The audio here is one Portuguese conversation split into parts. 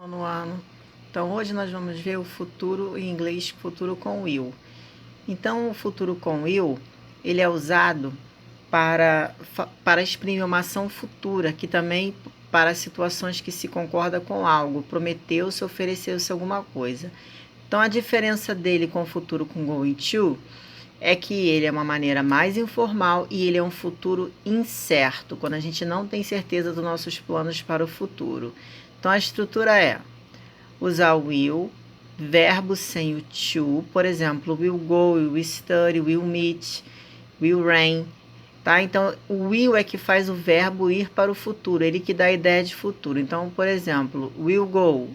No ano. Então hoje nós vamos ver o futuro em inglês, futuro com will. Então o futuro com will, ele é usado para exprimir uma ação futura, que também para situações que se concorda com algo, prometeu-se, ofereceu-se alguma coisa. Então a diferença dele com o futuro com going to é que ele é uma maneira mais informal e ele é um futuro incerto, quando a gente não tem certeza dos nossos planos para o futuro. Então a estrutura é usar o will, verbo sem o to, por exemplo, will go, will study, will meet, will rain, tá? Então, o will é que faz o verbo ir para o futuro, ele que dá a ideia de futuro. Então, por exemplo, will go,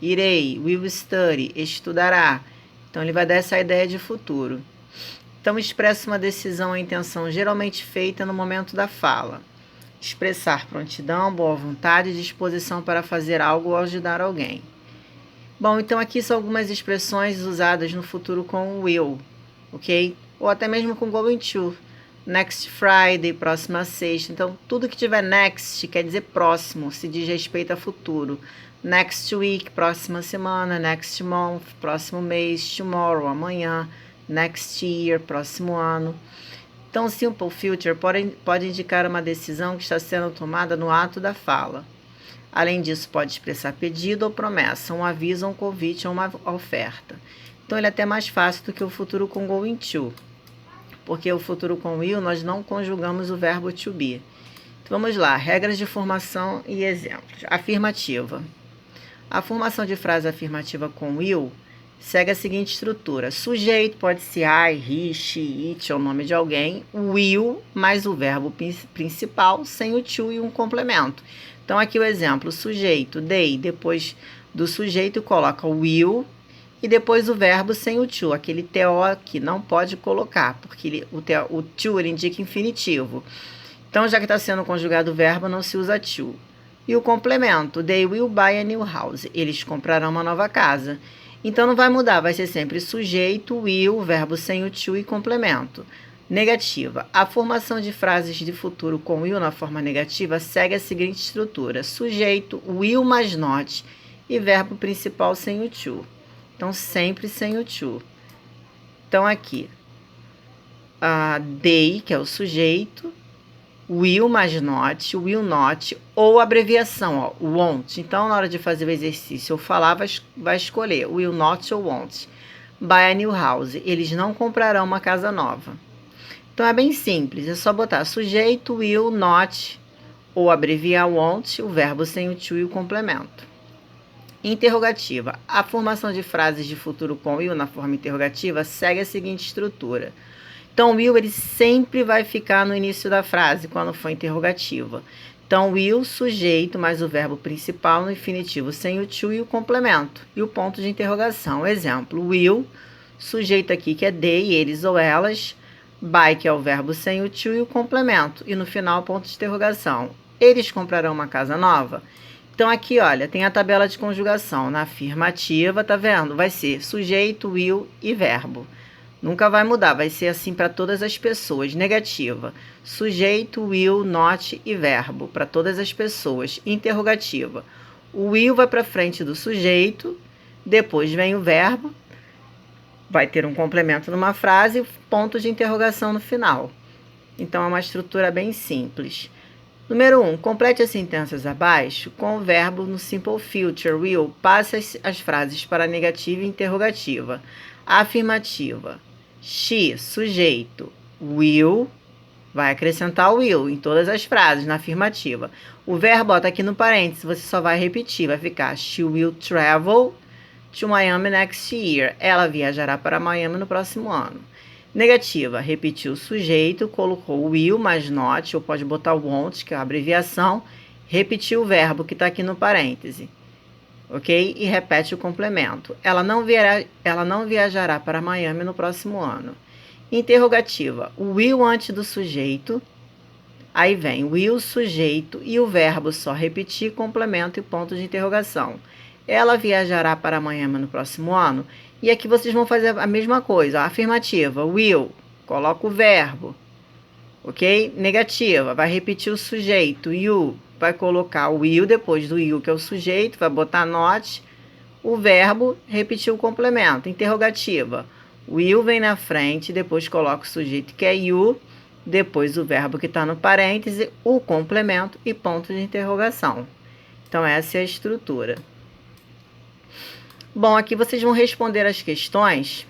irei, will study, estudará. Então, ele vai dar essa ideia de futuro. Então, expressa uma decisão ou intenção geralmente feita no momento da fala. Expressar prontidão, boa vontade e disposição para fazer algo ou ajudar alguém. Bom, então aqui são algumas expressões usadas no futuro com will, ok? Ou até mesmo com going to. Next Friday, próxima sexta. Então, tudo que tiver next quer dizer próximo, se diz respeito a futuro. Next week, próxima semana. Next month, próximo mês. Tomorrow, amanhã. Next year, próximo ano. Então, simple future pode indicar uma decisão que está sendo tomada no ato da fala. Além disso, pode expressar pedido ou promessa, um aviso, um convite ou uma oferta. Então, ele é até mais fácil do que o futuro com going to, porque o futuro com will nós não conjugamos o verbo to be. Então, vamos lá, regras de formação e exemplos. Afirmativa. A formação de frase afirmativa com will segue a seguinte estrutura. Sujeito pode ser I, he, she, it, é o nome de alguém. Will mais o verbo principal, sem o to e um complemento. Então, aqui o exemplo, sujeito, they, depois do sujeito coloca o will e depois o verbo sem o to, aquele TO que não pode colocar, porque o to ele indica infinitivo. Então, já que está sendo conjugado o verbo, não se usa to. E o complemento, they will buy a new house, eles comprarão uma nova casa. Então, não vai mudar, vai ser sempre sujeito, will, verbo sem o to e complemento. Negativa. A formação de frases de futuro com will na forma negativa segue a seguinte estrutura. Sujeito, will mais not e verbo principal sem o to. Então, sempre sem o to. Então, aqui, they, que é o sujeito, will mais not, will not, ou abreviação, ó, won't. Então, na hora de fazer o exercício ou falar, vai escolher will not ou won't. Buy a new house. Eles não comprarão uma casa nova. Então, é bem simples. É só botar sujeito, will, not, ou abreviar won't, o verbo sem o to e o complemento. Interrogativa. A formação de frases de futuro com will na forma interrogativa segue a seguinte estrutura. Então, will ele sempre vai ficar no início da frase, quando for interrogativa. Então, will, sujeito, mais o verbo principal no infinitivo, sem o to e o complemento. E o ponto de interrogação. Exemplo, will, sujeito aqui que é they, eles ou elas. Buy, que é o verbo sem o to e o complemento. E no final, ponto de interrogação. Eles comprarão uma casa nova? Então, aqui, olha, tem a tabela de conjugação. Na afirmativa, tá vendo? Vai ser sujeito, will e verbo. Nunca vai mudar, vai ser assim para todas as pessoas. Negativa. Sujeito, will, not e verbo para todas as pessoas. Interrogativa. O will vai para frente do sujeito, depois vem o verbo, vai ter um complemento numa frase e ponto de interrogação no final. Então, é uma estrutura bem simples. Número 1. Complete as sentenças abaixo com o verbo no simple future, will. Passe as frases para a negativa e interrogativa. Afirmativa. She, sujeito, will, vai acrescentar o will em todas as frases na afirmativa. O verbo está aqui no parênteses, você só vai repetir, vai ficar she will travel to Miami next year. Ela viajará para Miami no próximo ano. Negativa, repetiu o sujeito, colocou will mais not, ou pode botar won't, que é a abreviação, repetiu o verbo que está aqui no parêntese. Ok? E repete o complemento. Ela não viajará para Miami no próximo ano. Interrogativa. O will antes do sujeito. Aí vem will, sujeito e o verbo só repetir, complemento e ponto de interrogação. Ela viajará para Miami no próximo ano. E aqui vocês vão fazer a mesma coisa. Afirmativa. Will. Coloca o verbo. Ok? Negativa. Vai repetir o sujeito. You. vai colocar o will depois do will, que é o sujeito, vai botar not, o verbo, repetir o complemento. Interrogativa. O will vem na frente, depois coloca o sujeito, que é you, depois o verbo que está no parêntese, o complemento e ponto de interrogação. Então, essa é a estrutura. Bom, aqui vocês vão responder as questões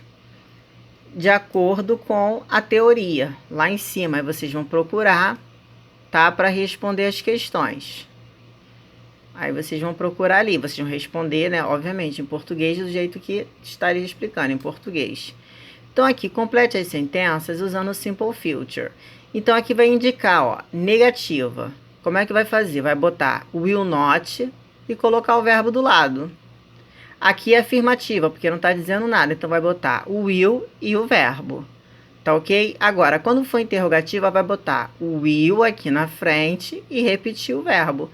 de acordo com a teoria. Lá em cima, aí vocês vão procurar, tá, para responder as questões. Aí vocês vão procurar ali, vocês vão responder, né, obviamente, em português, do jeito que estaria explicando, em português. Então, aqui, complete as sentenças usando o Simple Future. Então, aqui vai indicar, ó, negativa. Como é que vai fazer? Vai botar will not e colocar o verbo do lado. Aqui é afirmativa, porque não está dizendo nada, então vai botar o will e o verbo. Tá ok? Agora, quando for interrogativa, vai botar o will aqui na frente e repetir o verbo.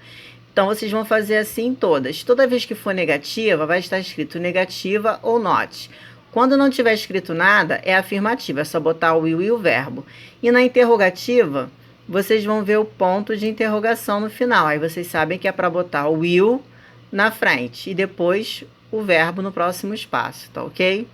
Então, vocês vão fazer assim todas. Toda vez que for negativa, vai estar escrito negativa ou not. Quando não tiver escrito nada, é afirmativa, é só botar o will e o verbo. E na interrogativa, vocês vão ver o ponto de interrogação no final. Aí vocês sabem que é para botar o will na frente e depois o verbo no próximo espaço, tá ok?